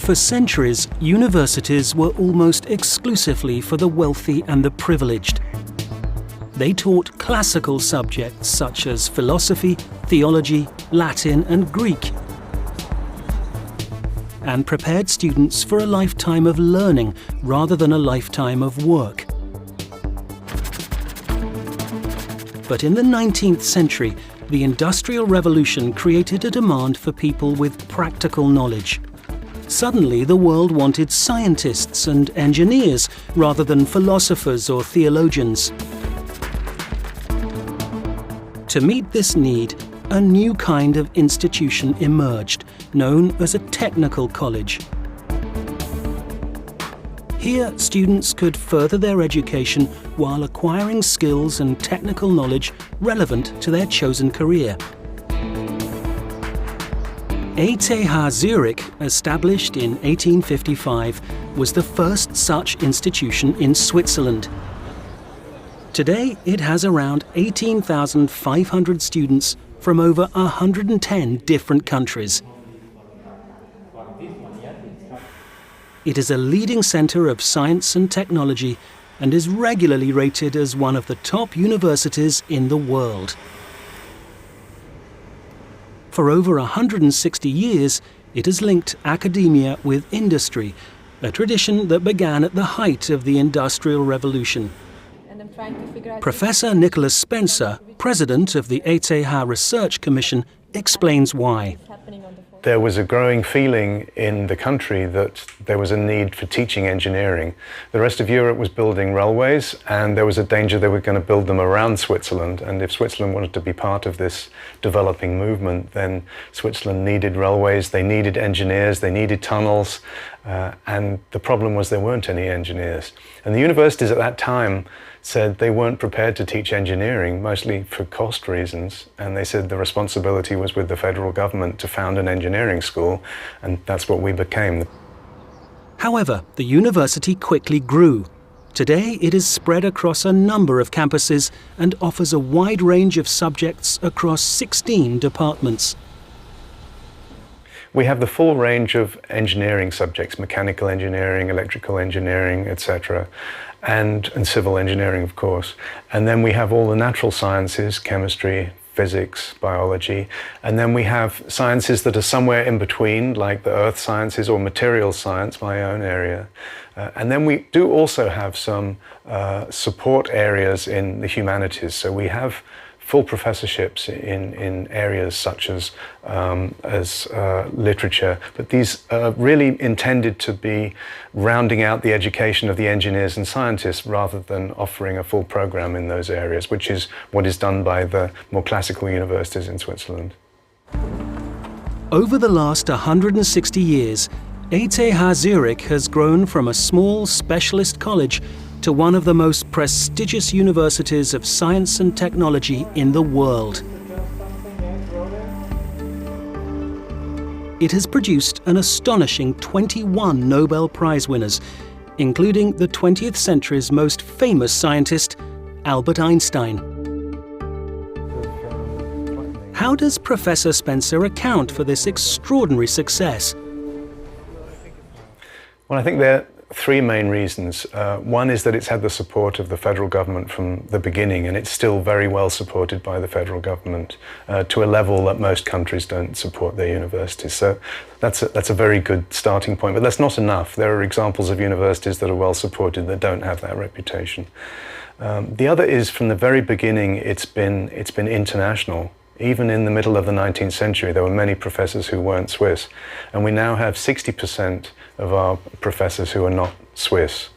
For centuries, universities were almost exclusively for the wealthy and the privileged. They taught classical subjects such as philosophy, theology, Latin and Greek, and prepared students for a lifetime of learning rather than a lifetime of work. But in the 19th century, the Industrial Revolution created a demand for people with practical knowledge. Suddenly, the world wanted scientists and engineers rather than philosophers or theologians. To meet this need, a new kind of institution emerged, known as a technical college. Here, students could further their education while acquiring skills and technical knowledge relevant to their chosen career. ETH Zurich, established in 1855, was the first such institution in Switzerland. Today, it has around 18,500 students from over 110 different countries. It is a leading centre of science and technology and is regularly rated as one of the top universities in the world. For over 160 years, it has linked academia with industry, a tradition that began at the height of the Industrial Revolution. Professor Nicholas Spencer, president of the ETH Research Commission, explains why. There was a growing feeling in the country that there was a need for teaching engineering. The rest of Europe was building railways, and there was a danger they were going to build them around Switzerland. And if Switzerland wanted to be part of this developing movement, then Switzerland needed railways, they needed engineers, they needed tunnels, and the problem was there weren't any engineers. And the universities at that time said they weren't prepared to teach engineering, mostly for cost reasons, and they said the responsibility was with the federal government to found an engineering school, and that's what we became. However, the university quickly grew. Today, it is spread across a number of campuses and offers a wide range of subjects across 16 departments. We have the full range of engineering subjects, mechanical engineering, electrical engineering, etc., and civil engineering, of course. And then we have all the natural sciences, chemistry, physics, biology, and then we have sciences that are somewhere in between, like the earth sciences or material science, my own area. And then we do also have some support areas in the humanities. So we have full professorships in areas such as literature, but these are really intended to be rounding out the education of the engineers and scientists rather than offering a full program in those areas, which is what is done by the more classical universities in Switzerland. Over the last 160 years, ETH Zurich has grown from a small specialist college to one of the most prestigious universities of science and technology in the world. It has produced an astonishing 21 Nobel Prize winners, including the 20th century's most famous scientist, Albert Einstein. How does Professor Spencer account for this extraordinary success? Well, I think there are three main reasons. One is that it's had the support of the federal government from the beginning, and it's still very well supported by the federal government to a level that most countries don't support their universities. So that's a very good starting point, but that's not enough. There are examples of universities that are well supported that don't have that reputation. The other is, from the very beginning, it's been international. Even in the middle of the 19th century, there were many professors who weren't Swiss, and we now have 60% of our professors who are not Swiss.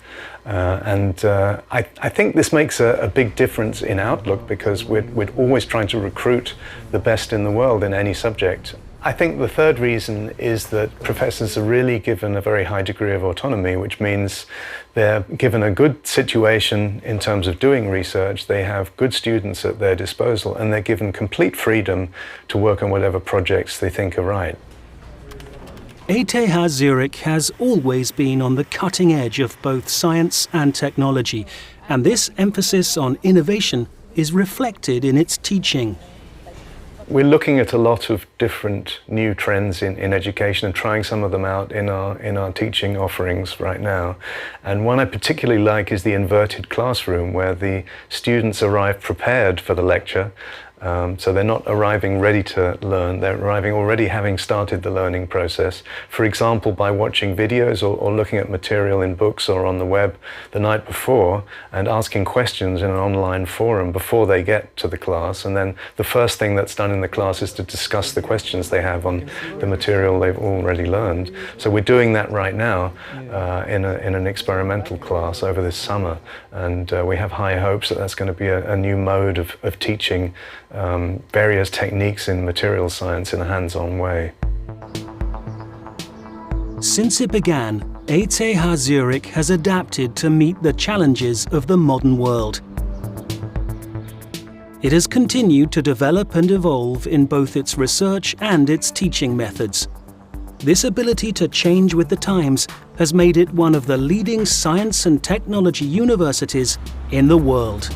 I think this makes a big difference in outlook, because we're always trying to recruit the best in the world in any subject. I think the third reason is that professors are really given a very high degree of autonomy, which means they're given a good situation in terms of doing research, they have good students at their disposal, and they're given complete freedom to work on whatever projects they think are right. ETH Zurich has always been on the cutting edge of both science and technology, and this emphasis on innovation is reflected in its teaching. We're looking at a lot of different new trends in education and trying some of them out in our teaching offerings right now. And one I particularly like is the inverted classroom, where the students arrive prepared for the lecture. So they're not arriving ready to learn, they're arriving already having started the learning process. For example, by watching videos or looking at material in books or on the web the night before and asking questions in an online forum before they get to the class. And then the first thing that's done in the class is to discuss the questions they have on the material they've already learned. So we're doing that right now in an experimental class over this summer. And we have high hopes that that's going to be a new mode of teaching various techniques in material science in a hands-on way. Since it began, ETH Zurich has adapted to meet the challenges of the modern world. It has continued to develop and evolve in both its research and its teaching methods. This ability to change with the times has made it one of the leading science and technology universities in the world.